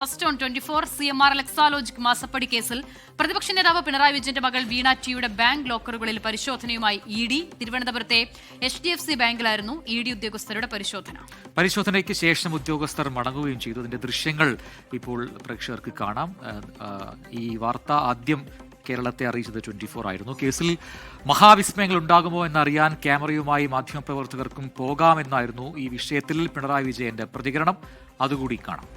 First on 24 CMR Exalogic മാസപ്പടി കേസിൽ പ്രതിപക്ഷ നേതാവ് പിണറായി വിജയന്റെ മകൾ വീണ ടിയുടെ ബാങ്ക് ലോക്കറുകളിൽ പരിശോധനയുമായി ഇഡി. തിരുവനന്തപുരത്തെ HDFC ബാങ്കിലായിരുന്നു ഇഡി ഉദ്യോഗസ്ഥരുടെ പരിശോധന. പരിശോധനയ്ക്ക് ശേഷം ഉദ്യോഗസ്ഥർ മടങ്ങുകയും ചെയ്തു. അതിന്റെ ദൃശ്യങ്ങൾ ഇപ്പോൾ പ്രേക്ഷകർക്ക് കാണാം. ഈ വാർത്ത ആദ്യം കേരളത്തെ അറിയിച്ചത് 24 ആയിരുന്നു. കേസിൽ മഹാവിസ്മയങ്ങൾ ഉണ്ടാകുമോ എന്നറിയാൻ ക്യാമറയുമായി മാധ്യമപ്രവർത്തകർക്കും പോകാമെന്നായിരുന്നു ഈ വിഷയത്തിൽ പിണറായി വിജയന്റെ പ്രതികരണം. അതുകൂടി കാണാം.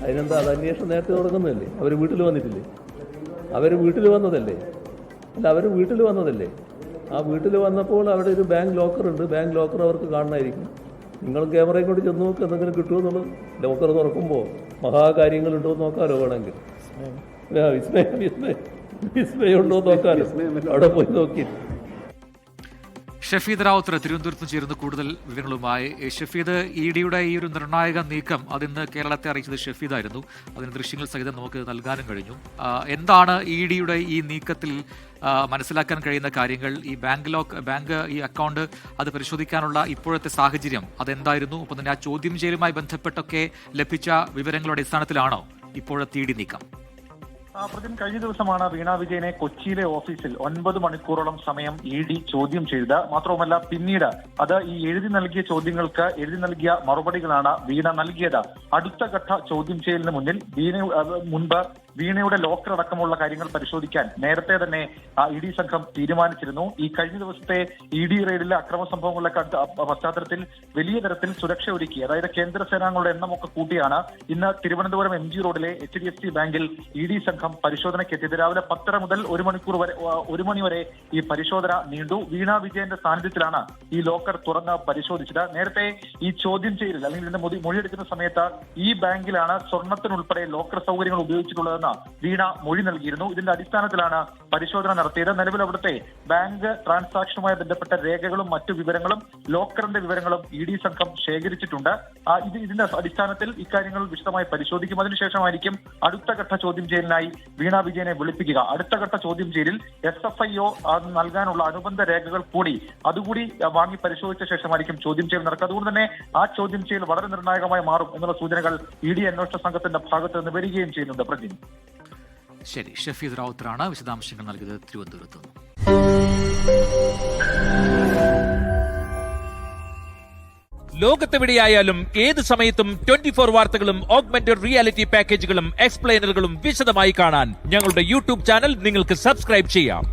അതിനെന്താ, അത് അന്വേഷണം നേരത്തെ തുടങ്ങുന്നതല്ലേ? അവർ വീട്ടിൽ വന്നിട്ടില്ലേ? അവർ വീട്ടിൽ വന്നതല്ലേ? ആ വീട്ടിൽ വന്നപ്പോൾ അവിടെ ഒരു ബാങ്ക് ലോക്കർ ഉണ്ട്. ബാങ്ക് ലോക്കർ അവർക്ക് കാണണമായിരിക്കും. നിങ്ങളും ക്യാമറയും കൊണ്ട് ചെന്ന് നോക്ക്, എന്തെങ്കിലും കിട്ടുമെന്നുള്ളത്. ലോക്കർ തുറക്കുമ്പോൾ മഹാകാര്യങ്ങളുണ്ടോ എന്ന് നോക്കാമല്ലോ. വേണമെങ്കിൽ വിസ്മയം ഉണ്ടോ എന്ന് നോക്കാമല്ലോ. അവിടെ പോയി നോക്കി. ഷഫീദ് റാവുത്തർ തിരുവനന്തപുരത്ത് ചേരുന്ന കൂടുതൽ വിവരങ്ങളുമായി. ഷഫീദ്, ഇഡിയുടെ ഈ ഒരു നിർണായക നീക്കം അതിന്ന് കേരളത്തെ അറിയിച്ചത് ഷഫീദായിരുന്നു. അതിന് ദൃശ്യങ്ങൾ സഹിതം നമുക്ക് നൽകാനും കഴിഞ്ഞു. എന്താണ് ഇഡിയുടെ ഈ നീക്കത്തിൽ മനസ്സിലാക്കാൻ കഴിയുന്ന കാര്യങ്ങൾ? ഈ ബാങ്ക് ഈ അക്കൗണ്ട് അത് പരിശോധിക്കാനുള്ള ഇപ്പോഴത്തെ സാഹചര്യം അതെന്തായിരുന്നു? ഒപ്പം തന്നെ ആ ചോദ്യം ചെയ്യലുമായി ബന്ധപ്പെട്ടൊക്കെ ലഭിച്ച വിവരങ്ങളുടെ അടിസ്ഥാനത്തിലാണോ ഇപ്പോഴത്തെ ഇഡി നീക്കം? പ്രതിൻ, കഴിഞ്ഞ ദിവസമാണ് വീണ വിജയനെ കൊച്ചിയിലെ ഓഫീസിൽ 9 മണിക്കൂറോളം സമയം ഇഡി ചോദ്യം ചെയ്തത്. മാത്രവുമല്ല, പിന്നീട് അത് ഈ എഴുതി നൽകിയ ചോദ്യങ്ങൾക്ക് എഴുതി നൽകിയ മറുപടികളാണ് വീണ നൽകിയത്. അടുത്ത ഘട്ട ചോദ്യം ചെയ്യലിന് മുൻപ് വീണയുടെ ലോക്കർ അടക്കമുള്ള കാര്യങ്ങൾ പരിശോധിക്കാൻ നേരത്തെ തന്നെ ഇഡി സംഘം തീരുമാനിച്ചിരുന്നു. ഈ കഴിഞ്ഞ ദിവസത്തെ ഇഡി റെയ്ഡിലെ അക്രമ സംഭവങ്ങളുടെ പശ്ചാത്തലത്തിൽ വലിയ തരത്തിൽ സുരക്ഷ ഒരുക്കി, അതായത് കേന്ദ്ര സേനാംഗങ്ങളുടെ എണ്ണമൊക്കെ കൂട്ടിയാണ് ഇന്ന് തിരുവനന്തപുരം MG റോഡിലെ HDFC ബാങ്കിൽ ഇഡി സംഘം പരിശോധനയ്ക്കെത്തിയത്. രാവിലെ 10:30 മുതൽ 1 മണി വരെ ഈ പരിശോധന നീണ്ടു. വീണ വിജയന്റെ സാന്നിധ്യത്തിലാണ് ഈ ലോക്കർ തുറന്ന് പരിശോധിച്ചത്. നേരത്തെ ഈ ചോദ്യം ചെയ്യലിൽ അല്ലെങ്കിൽ ഇതിന്റെ മൊഴിയെടുക്കുന്ന സമയത്ത് ഈ ബാങ്കിലാണ് സ്വർണത്തിനുൾപ്പെടെ ലോക്കർ സൗകര്യങ്ങൾ ഉപയോഗിച്ചിട്ടുള്ളത് വീണ മൊഴി നൽകിയിരുന്നു. ഇതിന്റെ അടിസ്ഥാനത്തിലാണ് പരിശോധന നടത്തിയത്. നിലവിൽ അവിടുത്തെ ബാങ്ക് ട്രാൻസാക്ഷനുമായി ബന്ധപ്പെട്ട രേഖകളും മറ്റു വിവരങ്ങളും ലോക്കറിന്റെ വിവരങ്ങളും ഇഡി സംഘം ശേഖരിച്ചിട്ടുണ്ട്. ഇതിന്റെ അടിസ്ഥാനത്തിൽ ഇക്കാര്യങ്ങൾ വിശദമായി പരിശോധിക്കും. അതിനുശേഷമായിരിക്കും അടുത്ത ഘട്ട ചോദ്യം ചെയ്യലിനായി വീണ വിജയനെ വിളിപ്പിക്കുക. അടുത്ത ഘട്ട ചോദ്യം ചെയ്യലിൽ SFIO നൽകാനുള്ള അനുബന്ധ രേഖകൾ അതുകൂടി വാങ്ങി പരിശോധിച്ച ശേഷമായിരിക്കും ചോദ്യം ചെയ്യൽ നടക്കുക. അതുകൊണ്ട് തന്നെ ആ ചോദ്യം ചെയ്യൽ വളരെ നിർണായകമായി മാറും എന്നുള്ള സൂചനകൾ ഇഡി അന്വേഷണ സംഘത്തിന്റെ ഭാഗത്ത് നിന്ന് വരികയും ചെയ്യുന്നുണ്ട്. പ്രജിൻ, ശരി. ഷഫീദ് റാവുത്തറാണ് വിശദാംശങ്ങൾ നൽകിയത് തിരുവനന്തപുരത്ത് നിന്ന്. ലോകത്തെവിടെയായാലും ഏത് സമയത്തും 24 വാർത്തകളും ഓഗ്മെന്റഡ് റിയാലിറ്റി പാക്കേജുകളും എക്സ്പ്ലെയിനറുകളും വിശദമായി കാണാൻ ഞങ്ങളുടെ YouTube ചാനൽ നിങ്ങൾക്ക് സബ്സ്ക്രൈബ് ചെയ്യാം.